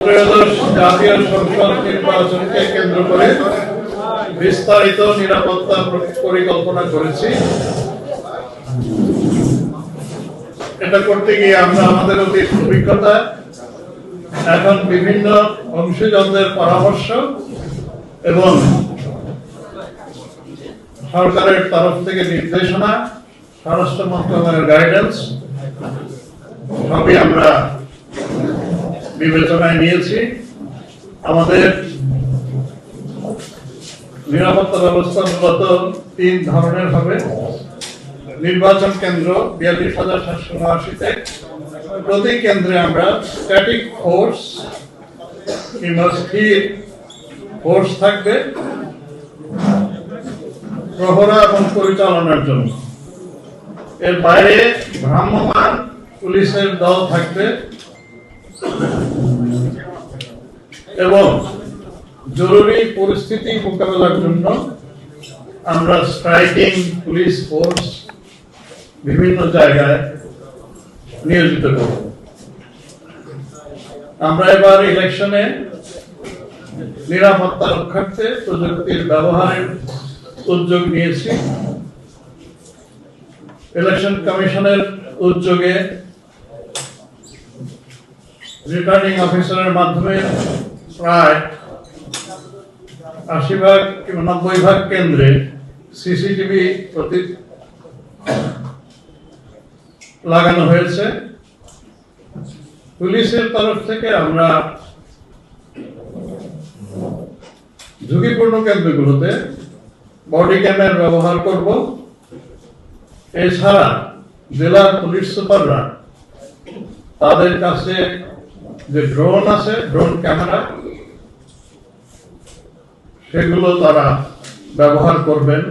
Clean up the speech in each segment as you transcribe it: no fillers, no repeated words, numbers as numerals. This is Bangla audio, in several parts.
ত্রয়োদশ জাতীয় সংসদ নির্বাচনকে কেন্দ্র করে বিস্তারিত নিরাপত্তা পরিকল্পনা করেছি। এটা করতে গিয়ে আমরা আমাদের অতীত অভিজ্ঞতা, এখন বিভিন্ন অংশীদারদের পরামর্শ এবং সরকারের তরফ থেকে নির্দেশনা, স্বরাষ্ট্র মন্ত্রণালয়ের গাইডেন্স সবই আমরা বিবেচনায় নিয়েছি। আমাদের নিরাপত্তা ব্যবস্থা মূলত 3 ধরনের হবে। নির্বাচন কেন্দ্র ৪২,৭৮৯-তে প্রতি কেন্দ্রে আমরা স্ট্যাটিক ফোর্স কিংবা স্থির ফোর্স থাকবে প্রহরা এবং পরিচালনার জন্য। এর বাইরে ভ্রাম্যমাণ পুলিশের দল থাকবে এবং জরুরি পরিস্থিতি মোকাবেলার জন্য আমরা স্ট্রাইকিং পুলিশ ফোর্স বিভিন্ন জায়গায় নিয়োজিত করব। আমরা এবার ইলেকশনে নিরাপত্তা রক্ষার্থে প্রযুক্তির ব্যবহারের উদ্যোগ নিয়েছি। ইলেকশন কমিশনের উদ্যোগে রিটার্নিং অফিসারের মাধ্যমে প্রায় ৮০ কিংবা ৯০ কেন্দ্রে সিসিটিভি লাগানো হয়েছে। পুলিশের তরফ থেকে আমরা ঝুঁকিপূর্ণ কেন্দ্রগুলোতে বডি ক্যামেরা ব্যবহার করব। এছাড়া জেলার পুলিশ সুপাররা তাদের কাছে যে ড্রোন আছে, ড্রোন ক্যামেরা, সেগুলো তারা ব্যবহার করবেন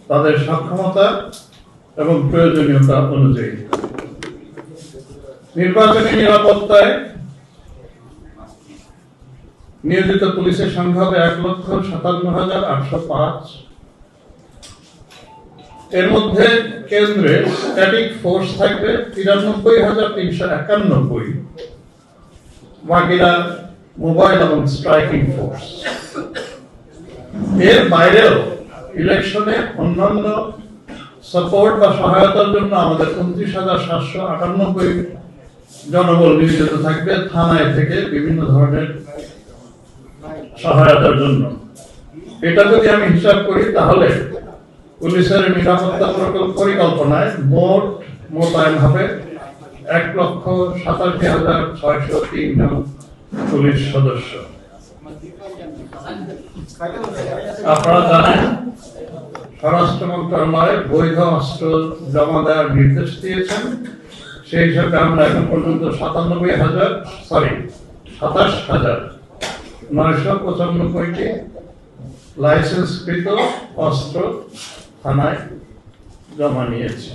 তাদের সক্ষমতা এবং প্রয়োজনীয়তা অনুযায়ী। নির্বাচনী নিরাপত্তায় নিয়োজিত পুলিশের সংখ্যা হবে ১,৫৭,৮০৫। এর মধ্যে কেন্দ্রে স্ট্যাটিক ফোর্স থাকবে ৯৩,৩৯১, বাকিরা মোবাইল এবং স্ট্রাইকিং ফোর্স। এর বাইরেও ইলেকশনে অন্যান্য সাপোর্ট বা সহায়তার জন্য আমাদের ২৯,৭৯৮ জনবল নিয়োজিত থাকবে থানায় থেকে বিভিন্ন ধরনের সহায়তার জন্য। এটা যদি আমি হিসাব করি তাহলে পুলিশের নিরাপত্তা পরিকল্পনায় মোট মোতায়েন হবে ১,৮৭,৬০৩ জন পুলিশ সদস্য। আপনারা জানেন স্বরাষ্ট্র মন্ত্রণালয় বৈধ অস্ত্র জমা দেওয়ার নির্দেশ দিয়েছেন। সেই হিসাবে আমরা এখন পর্যন্ত ২৭,৯৯৫টি লাইসেন্সকৃত অস্ত্র থানায় জমা নিয়েছি।